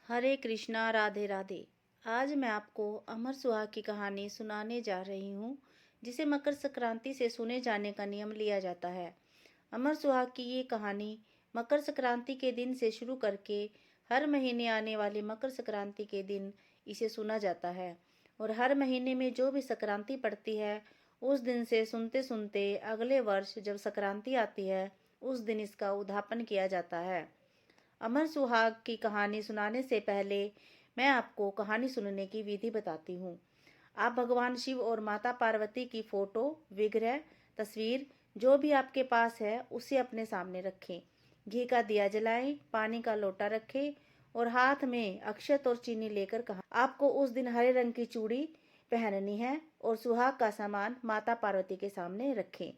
हरे कृष्णा राधे राधे। आज मैं आपको अमर सुहाग की कहानी सुनाने जा रही हूँ, जिसे मकर संक्रांति से सुने जाने का नियम लिया जाता है। अमर सुहाग की ये कहानी मकर संक्रांति के दिन से शुरू करके हर महीने आने वाली मकर संक्रांति के दिन इसे सुना जाता है, और हर महीने में जो भी संक्रांति पड़ती है उस दिन से सुनते सुनते अगले वर्ष जब संक्रांति आती है उस दिन इसका उद्यापन किया जाता है। अमर सुहाग की कहानी सुनाने से पहले मैं आपको कहानी सुनने की विधि बताती हूँ। आप भगवान शिव और माता पार्वती की फोटो, विग्रह, तस्वीर जो भी आपके पास है उसे अपने सामने रखें। घी का दिया जलाएं, पानी का लोटा रखें और हाथ में अक्षत और चीनी लेकर कहा आपको उस दिन हरे रंग की चूड़ी पहननी है और सुहाग का सामान माता पार्वती के सामने रखें।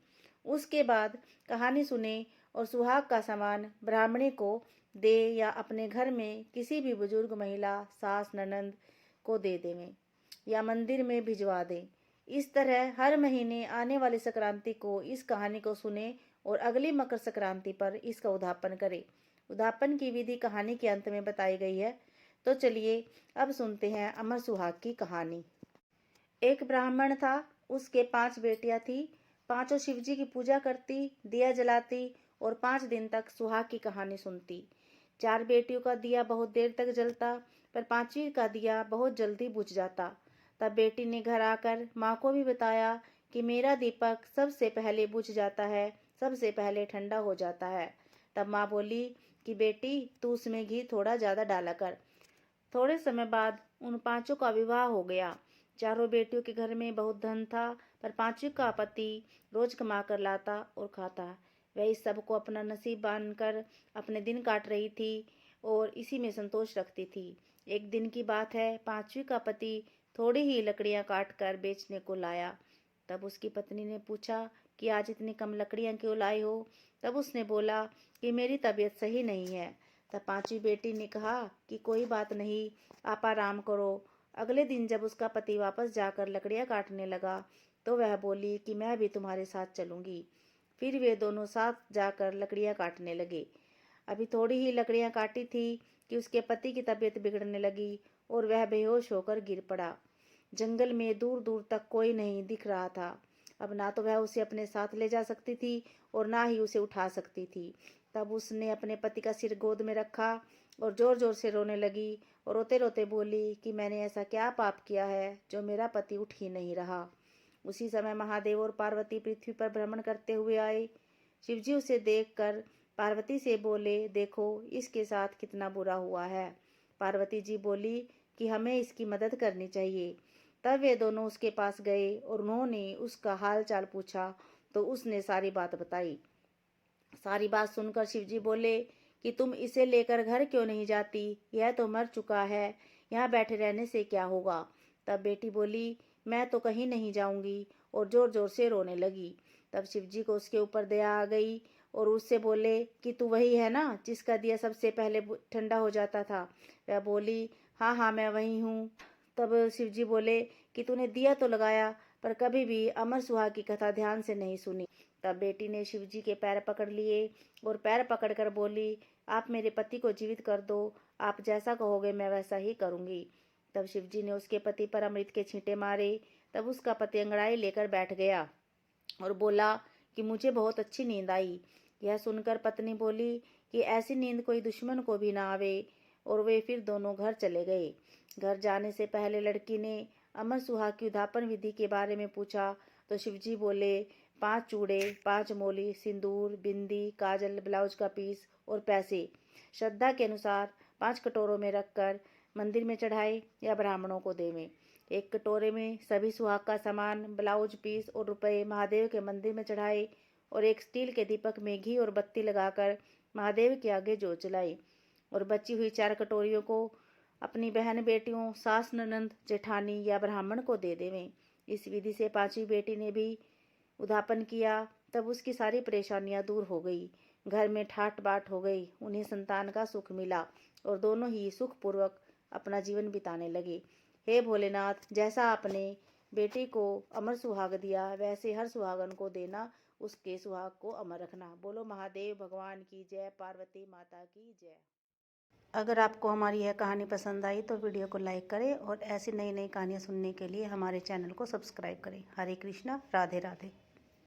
उसके बाद कहानी सुने और सुहाग का सामान ब्राह्मणी को दे या अपने घर में किसी भी बुजुर्ग महिला, सास, ननंद को दे देवें या मंदिर में भिजवा दें। इस तरह हर महीने आने वाली संक्रांति को इस कहानी को सुने और अगली मकर संक्रांति पर इसका उद्यापन करें। उद्यापन की विधि कहानी के अंत में बताई गई है। तो चलिए अब सुनते हैं अमर सुहाग की कहानी। एक ब्राह्मण था, उसके 5 बेटियां थी। पांचों शिवजी की पूजा करती, दिया जलाती और 5 दिन तक सुहाग की कहानी सुनती। 4 बेटियों का दिया बहुत देर तक जलता, पर 5वीं का दिया बहुत जल्दी बुझ जाता। तब बेटी ने घर आकर माँ को भी बताया कि मेरा दीपक सबसे पहले बुझ जाता है, सबसे पहले ठंडा हो जाता है। तब माँ बोली कि बेटी, तू उसमें घी थोड़ा ज्यादा डाला कर। थोड़े समय बाद उन पांचों का विवाह हो गया। चारों बेटियों के घर में बहुत धन था, पर 5वीं का पति रोज कमा कर लाता और खाता। वह इस सब को अपना नसीब मानकर अपने दिन काट रही थी और इसी में संतोष रखती थी। एक दिन की बात है, 5वीं का पति थोड़ी ही लकड़ियां काट कर बेचने को लाया। तब उसकी पत्नी ने पूछा कि आज इतनी कम लकड़ियां क्यों लाई हो? तब उसने बोला कि मेरी तबीयत सही नहीं है। तब 5वीं बेटी ने कहा कि कोई बात नहीं, आप आराम करो। अगले दिन जब उसका पति वापस जाकर लकड़ियां काटने लगा तो वह बोली कि मैं भी तुम्हारे साथ चलूंगी। फिर वे दोनों साथ जाकर लकड़ियां काटने लगे। अभी थोड़ी ही लकड़ियां काटी थी कि उसके पति की तबीयत बिगड़ने लगी और वह बेहोश होकर गिर पड़ा। जंगल में दूर दूर तक कोई नहीं दिख रहा था। अब ना तो वह उसे अपने साथ ले जा सकती थी और ना ही उसे उठा सकती थी। तब उसने अपने पति का सिर गोद में रखा और जोर जोर से रोने लगी और रोते रोते बोली कि मैंने ऐसा क्या पाप किया है जो मेरा पति उठ ही नहीं रहा। उसी समय महादेव और पार्वती पृथ्वी पर भ्रमण करते हुए आए। शिवजी उसे देखकर पार्वती से बोले, देखो इसके साथ कितना बुरा हुआ है। पार्वती जी बोली कि हमें इसकी मदद करनी चाहिए। तब वे दोनों उसके पास गए और उन्होंने उसका हाल चाल पूछा तो उसने सारी बात बताई। सारी बात सुनकर शिवजी बोले कि तुम इसे लेकर घर क्यों नहीं जाती? यह तो मर चुका है, यहाँ बैठे रहने से क्या होगा? तब बेटी बोली, मैं तो कहीं नहीं जाऊंगी, और जोर जोर से रोने लगी। तब शिवजी को उसके ऊपर दया आ गई और उससे बोले कि तू वही है ना जिसका दिया सबसे पहले ठंडा हो जाता था? वह बोली, हाँ हाँ मैं वही हूँ। तब शिवजी बोले कि तूने दिया तो लगाया, पर कभी भी अमर सुहाग की कथा ध्यान से नहीं सुनी। तब बेटी ने शिवजी के पैर पकड़ लिए और पैर पकड़कर बोली, आप मेरे पति को जीवित कर दो, आप जैसा कहोगे मैं वैसा ही करूंगी। तब शिवजी ने उसके पति पर अमृत के छींटे मारे। तब उसका पति अंगड़ाई लेकर बैठ गया और बोला कि मुझे बहुत अच्छी नींद आई। यह सुनकर पत्नी बोली कि ऐसी नींद कोई दुश्मन को भी ना आवे, और वे फिर दोनों घर चले गए। घर जाने से पहले लड़की ने अमर सुहाग की उद्यापन विधि के बारे में पूछा तो शिवजी बोले, 5 चूड़े, 5 मोली, सिंदूर, बिंदी, काजल, ब्लाउज का पीस और पैसे श्रद्धा के अनुसार 5 कटोरों में रखकर मंदिर में चढ़ाए या ब्राह्मणों को देवें। एक कटोरे में सभी सुहाग का सामान, ब्लाउज पीस और रुपए महादेव के मंदिर में चढ़ाए और एक स्टील के दीपक में घी और बत्ती लगाकर महादेव के आगे जोत जलाई और बची हुई 4 कटोरियों को अपनी बहन बेटियों, सास, ननंद, जेठानी या ब्राह्मण को दे देवें। इस विधि से 5वीं बेटी ने भी उद्यापन किया। तब उसकी सारी परेशानियां दूर हो गई। घर में ठाट बाट हो गई। उन्हें संतान का सुख मिला और दोनों ही सुखपूर्वक अपना जीवन बिताने लगे। हे भोलेनाथ, जैसा आपने बेटी को अमर सुहाग दिया वैसे हर सुहागन को देना, उसके सुहाग को अमर रखना। बोलो महादेव भगवान की जय, पार्वती माता की जय। अगर आपको हमारी यह कहानी पसंद आई तो वीडियो को लाइक करें और ऐसी नई नई कहानियाँ सुनने के लिए हमारे चैनल को सब्सक्राइब करें। हरे कृष्णा, राधे राधे।